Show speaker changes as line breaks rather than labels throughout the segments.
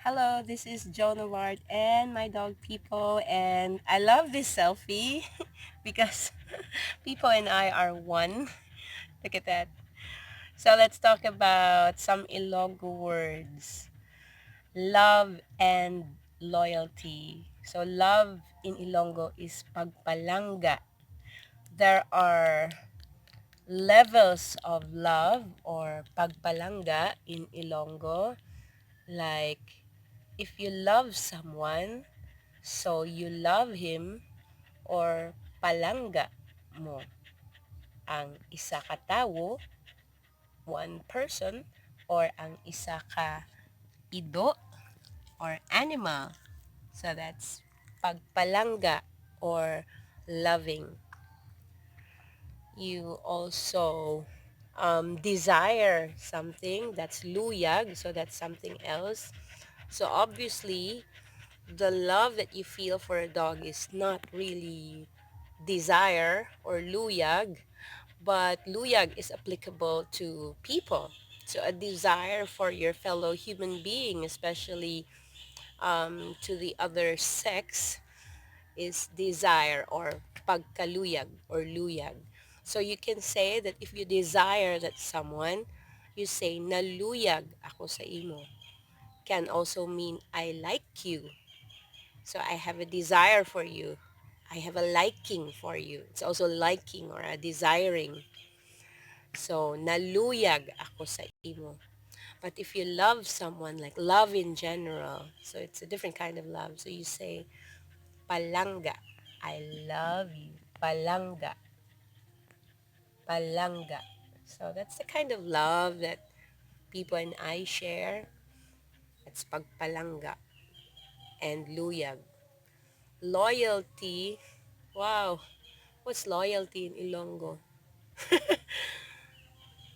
Hello, this is Jonah Ward and my dog People, and I love this selfie because People and I are one. Look at that. So let's talk about some Ilonggo words. Love and loyalty. So love in Ilonggo is pagpalangga. There are levels of love or pagpalangga in Ilonggo. Like if you love someone, so you love him or palangga mo ang isa ka tawo, one person, or ang isa ka ido or animal. So that's pagpalangga or loving. You also desire something, that's luyag, so that's something else. So obviously, the love that you feel for a dog is not really desire or luyag, but luyag is applicable to people. So a desire for your fellow human being, especially to the other sex, is desire or pagkaluyag or luyag. So you can say that if you desire that someone, you say naluyag ako sa imo. Can also mean I like you. So I have a desire for you. I have a liking for you. It's also liking or a desiring. So naluyag ako sa imo. But if you love someone, like love in general, so it's a different kind of love. So you say palangga. I love you. Palangga. Palangga. So that's the kind of love that people and I share. It's pagpalangga and luyag. Loyalty. Wow. What's loyalty in Ilonggo?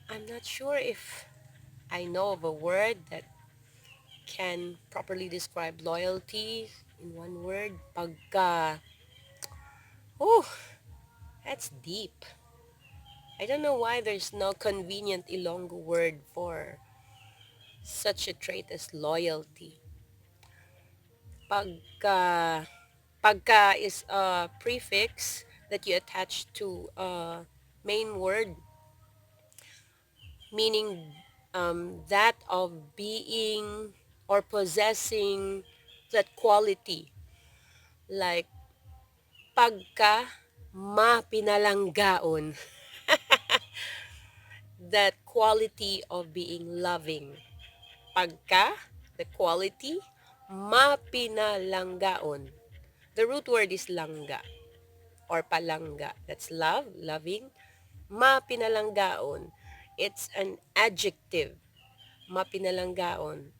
I'm not sure if I know of a word that can properly describe loyalty in one word. Pagka. Oh, that's deep. I don't know why there's no convenient Ilonggo word for such a trait as loyalty. Pagka. Pagka is a prefix that you attach to a main word, meaning that of being or possessing that quality. Like, pagka mapinalanggaon. That quality of being loving. Pagka, the quality, mapinalanggaon. The root word is langga or palangga. That's love, loving. Mapinalanggaon. It's an adjective. Mapinalanggaon.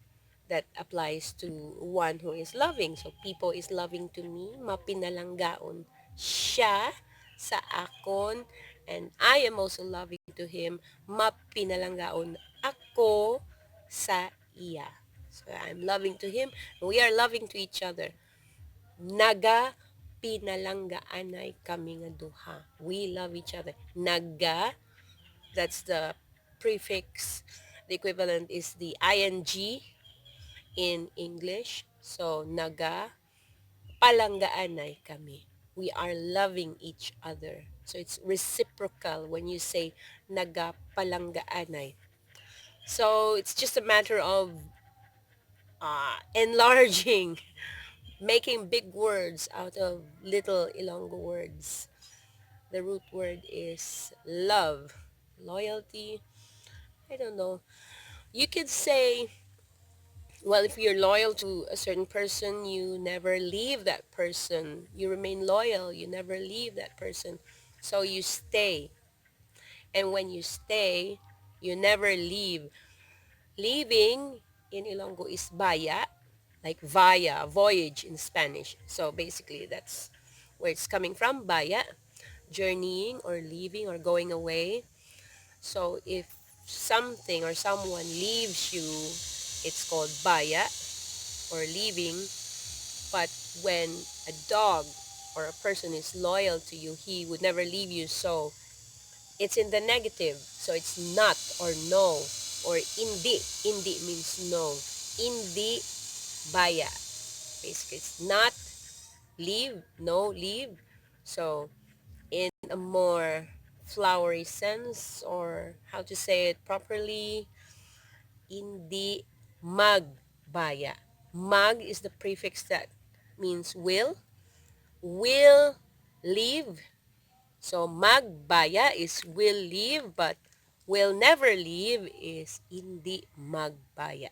That applies to one who is loving. So, People is loving to me, mapinalanggaon siya sa akon, and I am also loving to him, mapinalanggaon ako sa iya. So, I'm loving to him, and we are loving to each other. Naga pinalanggaanay kami nga duha. We love each other. Naga, that's the prefix. The equivalent is the ing in English. So, naga palanggaanay kami. We are loving each other. So, it's reciprocal when you say naga palanggaanay. So, it's just a matter of enlarging, making big words out of little Ilonggo words. The root word is love, loyalty. I don't know. You could say, well, if you're loyal to a certain person, you never leave that person. You remain loyal. You never leave that person. So you stay. And when you stay, you never leave. Leaving in Ilonggo is baya, like via, voyage in Spanish. So basically, that's where it's coming from, baya, journeying or leaving or going away. So if something or someone leaves you, it's called baya or leaving. But when a dog or a person is loyal to you, he would never leave you. So it's in the negative. So it's not or no or hindi. Hindi means no. Hindi baya. Basically, it's not leave, no leave. So, in a more flowery sense, or how to say it properly, hindi magbaya. Mag is the prefix that means will leave. So magbaya is will leave, but will never leave is hindi magbaya.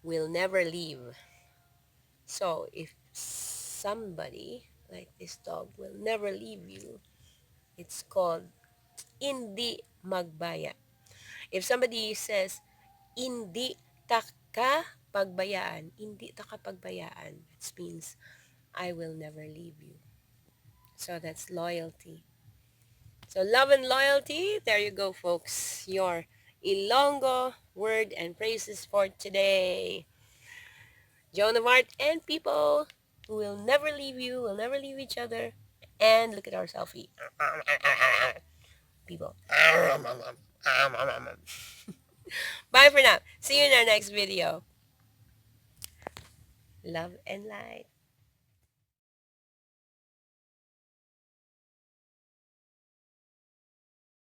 Will never leave. So if somebody like this dog will never leave you, it's called hindi magbaya. If somebody says hindi taka pagbayaan, hindi taka pagbayaan, it means I will never leave you. So that's loyalty. So love and loyalty, there you go folks. Your Ilonggo word and phrases for today. Joan of Arc and people who will never leave you, will never leave each other. And look at our selfie. People. Bye for now. See you in our next video. Love and light.